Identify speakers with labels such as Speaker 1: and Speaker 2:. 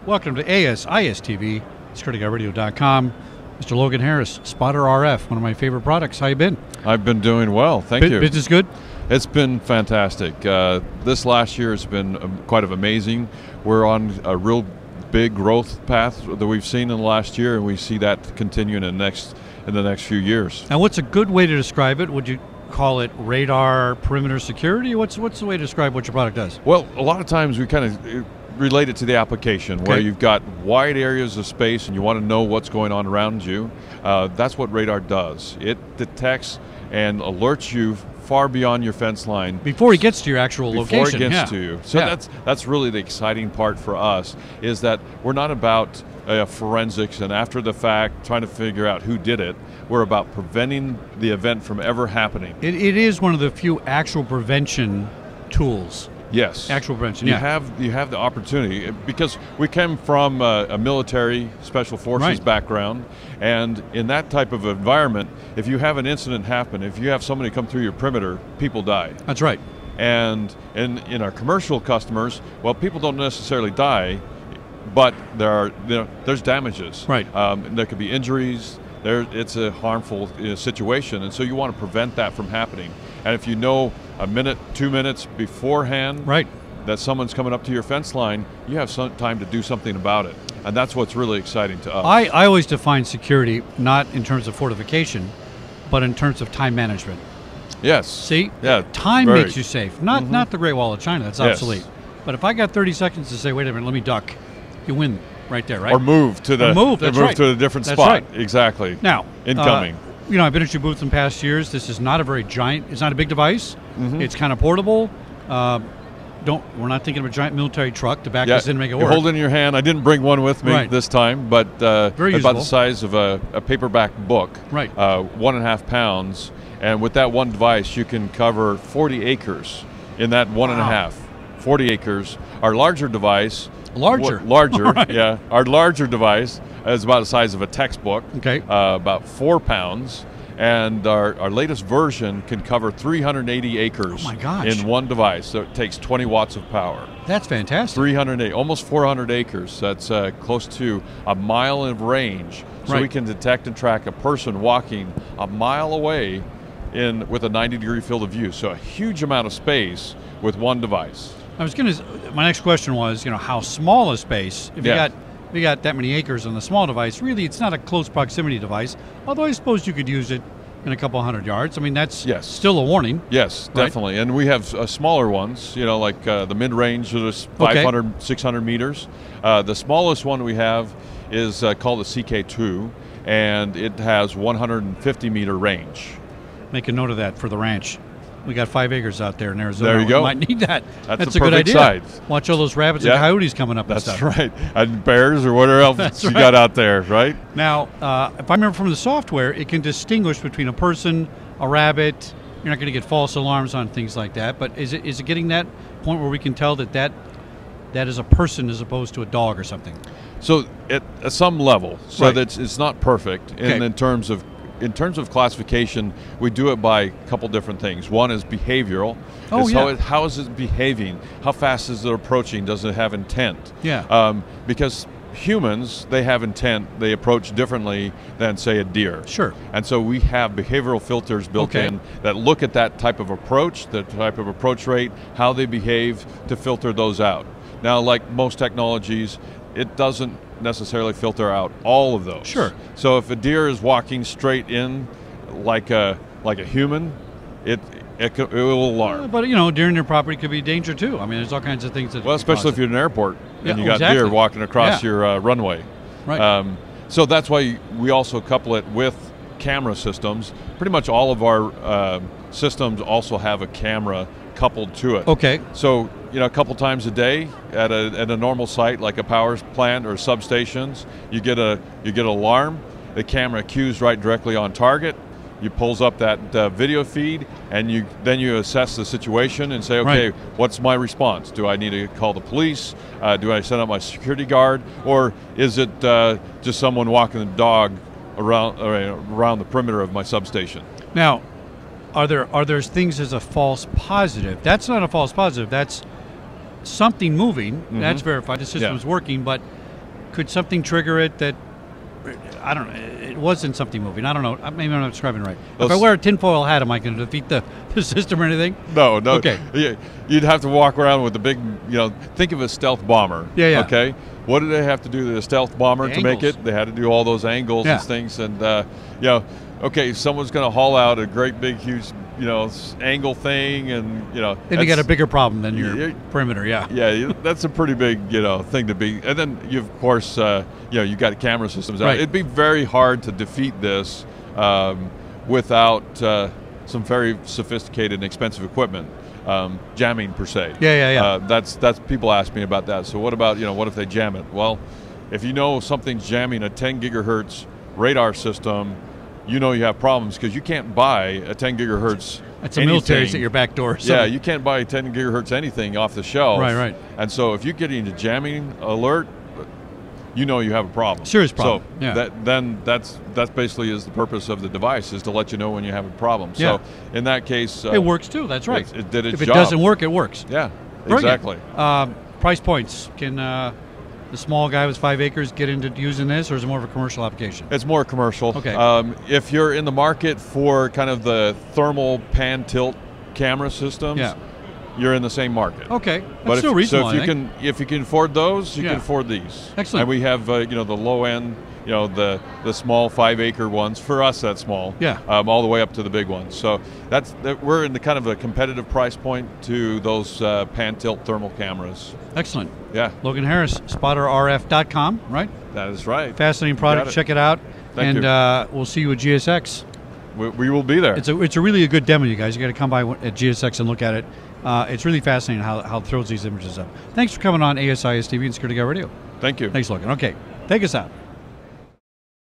Speaker 1: Welcome to ASIS TV, SecurityGuardRadio.com. Mr. Logan Harris, Spotter RF, one of my favorite products. How you been?
Speaker 2: I've been doing well, thank you.
Speaker 1: Business good?
Speaker 2: It's been fantastic. This last year has been quite amazing. We're on a real big growth path that we've seen in the last year, and we see that continuing in the next few years.
Speaker 1: Now, what's a good way to describe it? Would you call it radar perimeter security? What's the way to describe what your product does?
Speaker 2: Well, a lot of times we kind of relate it to the application, where you've got wide areas of space and you want to know what's going on around you. That's what radar does. It detects and alerts you far beyond your fence line
Speaker 1: before it gets to your actual location.
Speaker 2: Before it gets to you. So that's really the exciting part for us, is that we're not about forensics and after the fact trying to figure out who did it. We're about preventing the event from ever happening.
Speaker 1: It is one of the few actual prevention tools.
Speaker 2: Yes.
Speaker 1: Actual prevention,
Speaker 2: you have the opportunity, because we came from a military special forces background, and in that type of environment, if you have an incident happen, if you have somebody come through your perimeter, people die.
Speaker 1: That's right.
Speaker 2: And in our commercial customers, well, people don't necessarily die, but there's damages.
Speaker 1: Right.
Speaker 2: There could be injuries. It's a harmful situation, and so you want to prevent that from happening. And if you know a minute, 2 minutes beforehand that someone's coming up to your fence line, you have some time to do something about it. And that's what's really exciting to us.
Speaker 1: I always define security not in terms of fortification, but in terms of time management.
Speaker 2: Yes.
Speaker 1: See?
Speaker 2: Yeah.
Speaker 1: Time makes you safe. Not the Great Wall of China. That's obsolete.
Speaker 2: Yes.
Speaker 1: But if I got 30 seconds to say, wait a minute, let me duck, you win right there, right?
Speaker 2: Or move to the to a different spot.
Speaker 1: Right.
Speaker 2: Exactly.
Speaker 1: Now,
Speaker 2: incoming.
Speaker 1: I've been at your booth in past years. This is not a very giant. It's not a big device. It's kind of portable. We're not thinking of a giant military truck to back this in and make it work.
Speaker 2: You're holding in your hand. I didn't bring one with me this time, but
Speaker 1: very
Speaker 2: about
Speaker 1: useful.
Speaker 2: the size of a paperback book.
Speaker 1: Right.
Speaker 2: 1.5 pounds, and with that one device, you can cover 40 acres in that 1.5. 40 acres. Our larger device.
Speaker 1: Larger.
Speaker 2: Yeah. Our larger device is about the size of a textbook.
Speaker 1: Okay.
Speaker 2: About 4 pounds. And our latest version can cover 380 acres in one device. So it takes 20 watts of power.
Speaker 1: That's fantastic.
Speaker 2: 380, almost 400 acres. That's close to a mile of range. So we can detect and track a person walking a mile away with a 90-degree field of view. So a huge amount of space with one device.
Speaker 1: My next question was, how small a space? If you got that many acres on the small device, really it's not a close proximity device, although I suppose you could use it in a couple hundred yards. I mean, that's still a warning.
Speaker 2: Yes, definitely. And we have smaller ones, like the mid-range, is 500, 600 meters. The smallest one we have is called the CK2, and it has 150-meter range.
Speaker 1: Make a note of that for the ranch. We got 5 acres out there in Arizona.
Speaker 2: There you go.
Speaker 1: We might need that.
Speaker 2: That's
Speaker 1: a good idea.
Speaker 2: size.
Speaker 1: Watch all those rabbits and coyotes coming up and
Speaker 2: stuff.
Speaker 1: stuff.
Speaker 2: That's right. And bears or whatever else you got out there, right?
Speaker 1: Now, if I remember from the software, it can distinguish between a person, a rabbit. You're not going to get false alarms on things like that. But is it getting that point where we can tell that is a person as opposed to a dog or something?
Speaker 2: So at some level. So that it's not perfect in terms of classification, we do it by a couple different things. One is behavioral. How is it behaving? How fast is it approaching? Does it have intent?
Speaker 1: Yeah.
Speaker 2: Because humans, they have intent. They approach differently than, say, a deer.
Speaker 1: Sure.
Speaker 2: And so we have behavioral filters built in that look at that type of approach, the type of approach rate, how they behave, to filter those out. Now, like most technologies, it doesn't necessarily filter out all of those.
Speaker 1: Sure.
Speaker 2: So if a deer is walking straight in like a human, it will alarm.
Speaker 1: But deer in your property could be danger too. I mean, there's all kinds of things that.
Speaker 2: Well, especially if you're in an airport and you got deer walking across your runway.
Speaker 1: Right.
Speaker 2: So that's why we also couple it with camera systems. Pretty much all of our systems also have a camera coupled to it.
Speaker 1: Okay.
Speaker 2: So a couple times a day at a normal site like a power plant or substations, you get an alarm. The camera cues right directly on target. You pulls up that video feed, and then you assess the situation and say, okay, what's my response? Do I need to call the police? Do I send out my security guard, or is it just someone walking the dog around the perimeter of my substation?
Speaker 1: Now, are there things as a false positive? That's not a false positive. That's something moving. That's verified. The system's working, but could something trigger it that, I don't know, it wasn't something moving. I don't know. Maybe I'm not describing it right. If I wear a tinfoil hat, am I going to defeat the system or anything?
Speaker 2: No.
Speaker 1: Okay.
Speaker 2: Yeah, you'd have to walk around with a big, think of a stealth bomber.
Speaker 1: Yeah.
Speaker 2: Okay. What did they have to do to the stealth bomber to make it? They had to do all those angles and things. And, okay, someone's going to haul out a great big, huge, angle thing. And,
Speaker 1: then you got a bigger problem than your perimeter. Yeah.
Speaker 2: Yeah, that's a pretty big, thing to be. And then, of course, you got camera systems out.
Speaker 1: Right.
Speaker 2: It'd be very hard to defeat this without some very sophisticated and expensive equipment. Jamming per se.
Speaker 1: Yeah.
Speaker 2: That's people ask me about that. So what about what if they jam it? Well, if you know something's jamming a 10 gigahertz radar system, you have problems because you can't buy a 10 gigahertz.
Speaker 1: It's a military's at your back door. So.
Speaker 2: Yeah, you can't buy 10 gigahertz anything off the shelf.
Speaker 1: Right.
Speaker 2: And so if you get into jamming alert, you have a problem.
Speaker 1: Serious problem.
Speaker 2: So that's basically is the purpose of the device, is to let you know when you have a problem.
Speaker 1: Yeah.
Speaker 2: So in that case,
Speaker 1: it works too. That's right.
Speaker 2: It did its
Speaker 1: job. If it
Speaker 2: job.
Speaker 1: doesn't work, it works.
Speaker 2: Yeah,
Speaker 1: Very
Speaker 2: exactly.
Speaker 1: good. Price points. Can the small guy with 5 acres get into using this, or is it more of a commercial application?
Speaker 2: It's more commercial.
Speaker 1: Okay.
Speaker 2: If you're in the market for kind of the thermal pan tilt camera systems, you're in the same market.
Speaker 1: Okay, that's still reasonable.
Speaker 2: So if you can afford those, you can afford these.
Speaker 1: Excellent.
Speaker 2: And we have the low end, the small 5 acre ones. For us, that's small.
Speaker 1: Yeah.
Speaker 2: All the way up to the big ones. So we're in the kind of a competitive price point to those pan tilt thermal cameras.
Speaker 1: Excellent.
Speaker 2: Yeah.
Speaker 1: Logan Harris, spotterrf.com, right?
Speaker 2: That is right.
Speaker 1: Fascinating product. Check it out.
Speaker 2: Thank you.
Speaker 1: We'll see you at GSX.
Speaker 2: We will be there.
Speaker 1: It's a really a good demo, you guys. You got to come by at GSX and look at it. It's really fascinating how it throws these images up. Thanks for coming on ASIS TV and Security Guy Radio.
Speaker 2: Thank you.
Speaker 1: Thanks, Logan. Okay, take us out.